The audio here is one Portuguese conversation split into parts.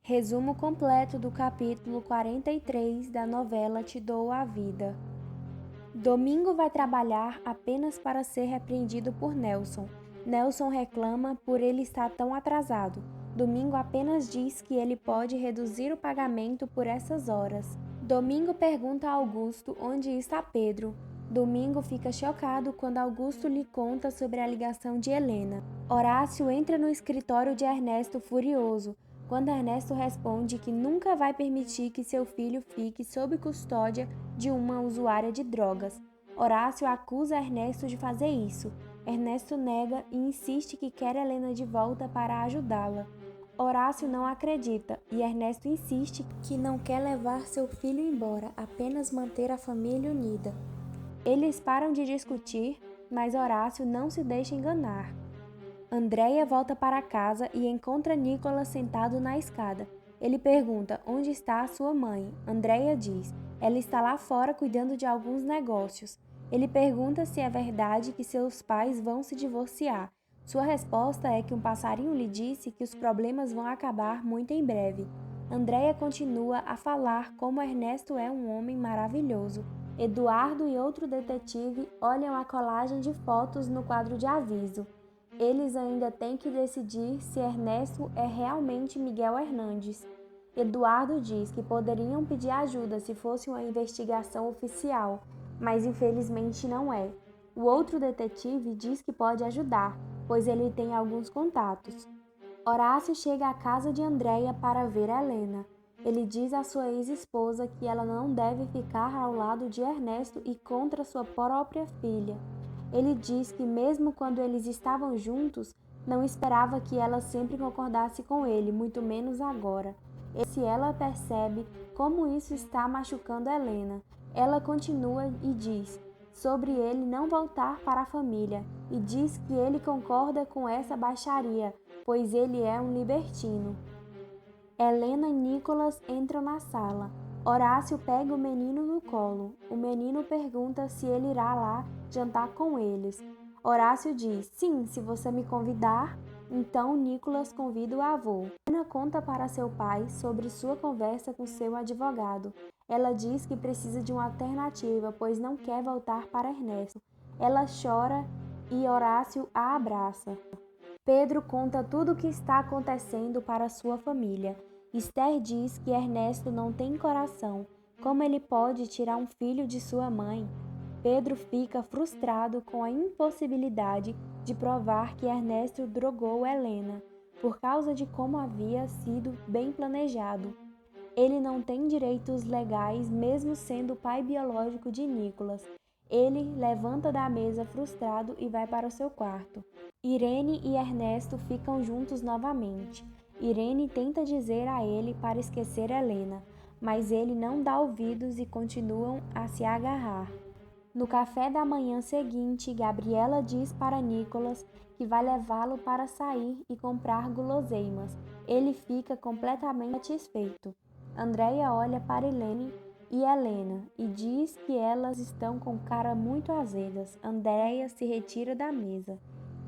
Resumo completo do capítulo 43 da novela Te Dou a Vida. Domingo vai trabalhar apenas para ser repreendido por Nelson. Nelson reclama por ele estar tão atrasado. Domingo apenas diz que ele pode reduzir o pagamento por essas horas. Domingo pergunta a Augusto onde está Pedro. Domingo fica chocado quando Augusto lhe conta sobre a ligação de Helena. Horácio entra no escritório de Ernesto furioso, quando Ernesto responde que nunca vai permitir que seu filho fique sob custódia de uma usuária de drogas. Horácio acusa Ernesto de fazer isso. Ernesto nega e insiste que quer Helena de volta para ajudá-la. Horácio não acredita e Ernesto insiste que não quer levar seu filho embora, apenas manter a família unida. Eles param de discutir, mas Horácio não se deixa enganar. Andréia volta para casa e encontra Nicolas sentado na escada. Ele pergunta onde está a sua mãe. Andréia diz, ela está lá fora cuidando de alguns negócios. Ele pergunta se é verdade que seus pais vão se divorciar. Sua resposta é que um passarinho lhe disse que os problemas vão acabar muito em breve. Andréia continua a falar como Ernesto é um homem maravilhoso. Eduardo e outro detetive olham a colagem de fotos no quadro de aviso. Eles ainda têm que decidir se Ernesto é realmente Miguel Hernandes. Eduardo diz que poderiam pedir ajuda se fosse uma investigação oficial, mas infelizmente não é. O outro detetive diz que pode ajudar, pois ele tem alguns contatos. Horácio chega à casa de Andréia para ver Helena. Ele diz à sua ex-esposa que ela não deve ficar ao lado de Ernesto e contra sua própria filha. Ele diz que mesmo quando eles estavam juntos, não esperava que ela sempre concordasse com ele, muito menos agora. E se ela percebe como isso está machucando Helena, ela continua e diz sobre ele não voltar para a família e diz que ele concorda com essa baixaria, pois ele é um libertino. Helena e Nicolas entram na sala. Horácio pega o menino no colo. O menino pergunta se ele irá lá jantar com eles. Horácio diz, sim, se você me convidar. Então Nicolas convida o avô. Helena conta para seu pai sobre sua conversa com seu advogado. Ela diz que precisa de uma alternativa, pois não quer voltar para Ernesto. Ela chora e Horácio a abraça. Pedro conta tudo o que está acontecendo para sua família. Esther diz que Ernesto não tem coração. Como ele pode tirar um filho de sua mãe? Pedro fica frustrado com a impossibilidade de provar que Ernesto drogou Helena, por causa de como havia sido bem planejado. Ele não tem direitos legais, mesmo sendo o pai biológico de Nicolas. Ele levanta da mesa frustrado e vai para o seu quarto. Irene e Ernesto ficam juntos novamente. Irene tenta dizer a ele para esquecer Helena, mas ele não dá ouvidos e continuam a se agarrar. No café da manhã seguinte, Gabriela diz para Nicolas que vai levá-lo para sair e comprar guloseimas. Ele fica completamente satisfeito. Andréia olha para Helene e Helena e diz que elas estão com cara muito azedas. Andréia se retira da mesa.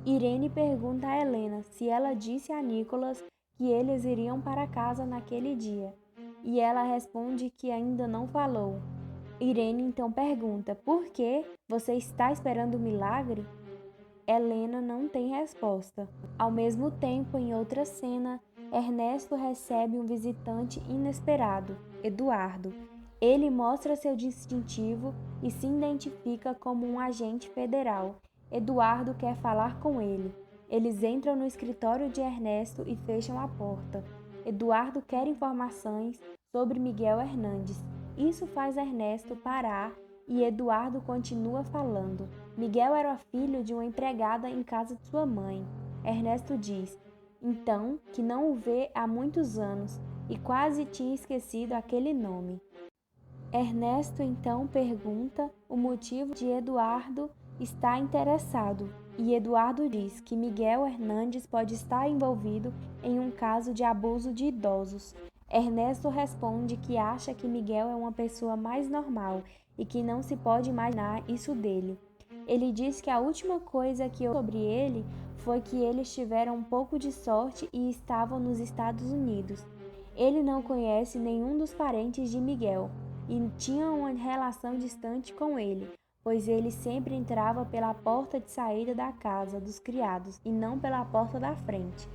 Irene pergunta a Helena se ela disse a Nicolas que eles iriam para casa naquele dia, e ela responde que ainda não falou. Irene então pergunta, por que? Você está esperando um milagre? Helena não tem resposta. Ao mesmo tempo, em outra cena, Ernesto recebe um visitante inesperado, Eduardo. Ele mostra seu distintivo e se identifica como um agente federal. Eduardo quer falar com ele. Eles entram no escritório de Ernesto e fecham a porta. Eduardo quer informações sobre Miguel Hernandes. Isso faz Ernesto parar e Eduardo continua falando. Miguel era filho de uma empregada em casa de sua mãe. Ernesto diz, então, que não o vê há muitos anos e quase tinha esquecido aquele nome. Ernesto então pergunta o motivo de Eduardo estar interessado e Eduardo diz que Miguel Hernandes pode estar envolvido em um caso de abuso de idosos. Ernesto responde que acha que Miguel é uma pessoa mais normal e que não se pode imaginar isso dele. Ele diz que a última coisa que ouviu sobre ele foi que eles tiveram um pouco de sorte e estavam nos Estados Unidos. Ele não conhece nenhum dos parentes de Miguel e tinha uma relação distante com ele, pois ele sempre entrava pela porta de saída da casa dos criados e não pela porta da frente.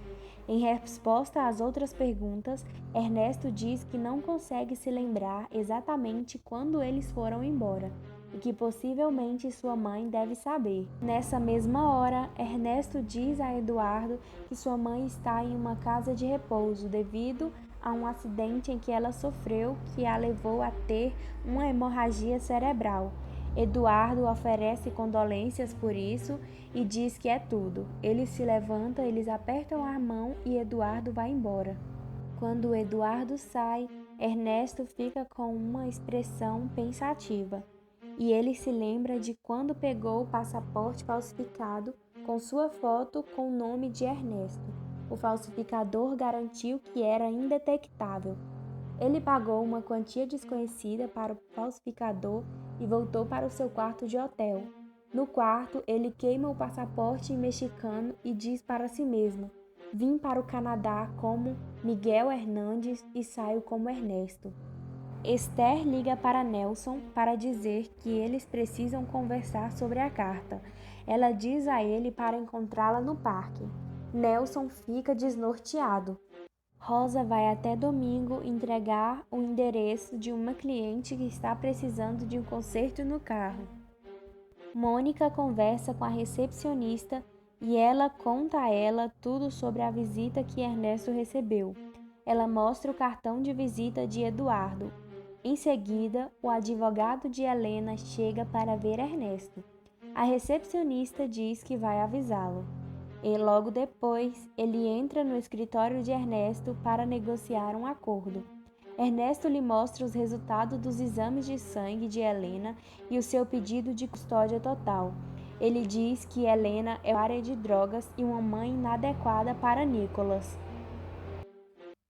Em resposta às outras perguntas, Ernesto diz que não consegue se lembrar exatamente quando eles foram embora e que possivelmente sua mãe deve saber. Nessa mesma hora, Ernesto diz a Eduardo que sua mãe está em uma casa de repouso devido a um acidente em que ela sofreu que a levou a ter uma hemorragia cerebral. Eduardo oferece condolências por isso e diz que é tudo. Ele se levanta, eles apertam a mão e Eduardo vai embora. Quando Eduardo sai, Ernesto fica com uma expressão pensativa e ele se lembra de quando pegou o passaporte falsificado com sua foto com o nome de Ernesto. O falsificador garantiu que era indetectável. Ele pagou uma quantia desconhecida para o falsificador e voltou para o seu quarto de hotel. No quarto, ele queima o passaporte mexicano e diz para si mesmo: "Vim para o Canadá como Miguel Hernandes e saio como Ernesto." Esther liga para Nelson para dizer que eles precisam conversar sobre a carta. Ela diz a ele para encontrá-la no parque. Nelson fica desnorteado. Rosa vai até Domingo entregar o endereço de uma cliente que está precisando de um conserto no carro. Mônica conversa com a recepcionista e ela conta a ela tudo sobre a visita que Ernesto recebeu. Ela mostra o cartão de visita de Eduardo. Em seguida, o advogado de Helena chega para ver Ernesto. A recepcionista diz que vai avisá-lo. E logo depois, ele entra no escritório de Ernesto para negociar um acordo. Ernesto lhe mostra os resultados dos exames de sangue de Helena e o seu pedido de custódia total. Ele diz que Helena é usuária de drogas e uma mãe inadequada para Nicholas.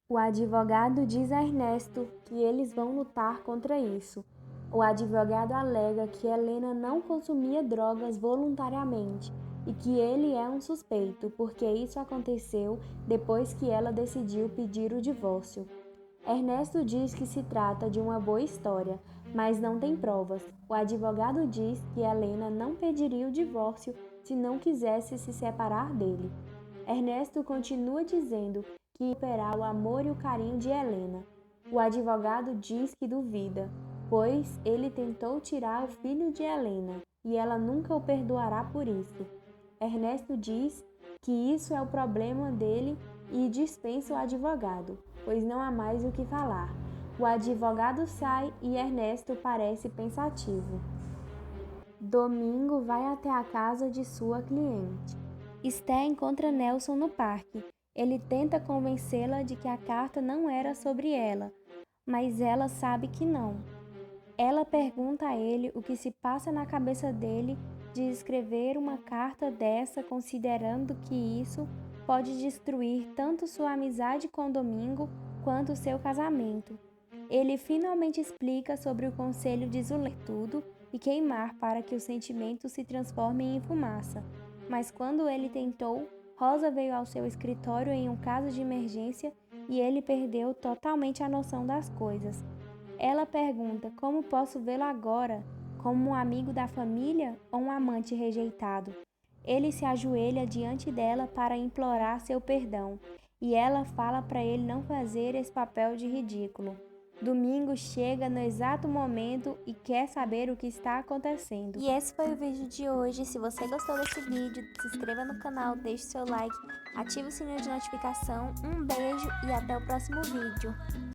O advogado diz a Ernesto que eles vão lutar contra isso. O advogado alega que Helena não consumia drogas voluntariamente e que ele é um suspeito, porque isso aconteceu depois que ela decidiu pedir o divórcio. Ernesto diz que se trata de uma boa história, mas não tem provas. O advogado diz que Helena não pediria o divórcio se não quisesse se separar dele. Ernesto continua dizendo que operar o amor e o carinho de Helena. O advogado diz que duvida, pois ele tentou tirar o filho de Helena e ela nunca o perdoará por isso. Ernesto diz que isso é o problema dele e dispensa o advogado, pois não há mais o que falar. O advogado sai e Ernesto parece pensativo. Domingo vai até a casa de sua cliente. Esther encontra Nelson no parque. Ele tenta convencê-la de que a carta não era sobre ela, mas ela sabe que não. Ela pergunta a ele o que se passa na cabeça dele de escrever uma carta dessa, considerando que isso pode destruir tanto sua amizade com Domingo quanto seu casamento. Ele finalmente explica sobre o conselho de isolar tudo e queimar para que os sentimentos se transformem em fumaça. Mas quando ele tentou, Rosa veio ao seu escritório em um caso de emergência e ele perdeu totalmente a noção das coisas. Ela pergunta como posso vê-lo agora, como um amigo da família ou um amante rejeitado. Ele se ajoelha diante dela para implorar seu perdão e ela fala para ele não fazer esse papel de ridículo. Domingo chega no exato momento e quer saber o que está acontecendo. E esse foi o vídeo de hoje. Se você gostou desse vídeo, se inscreva no canal, deixe seu like, ative o sininho de notificação. Um beijo e até o próximo vídeo.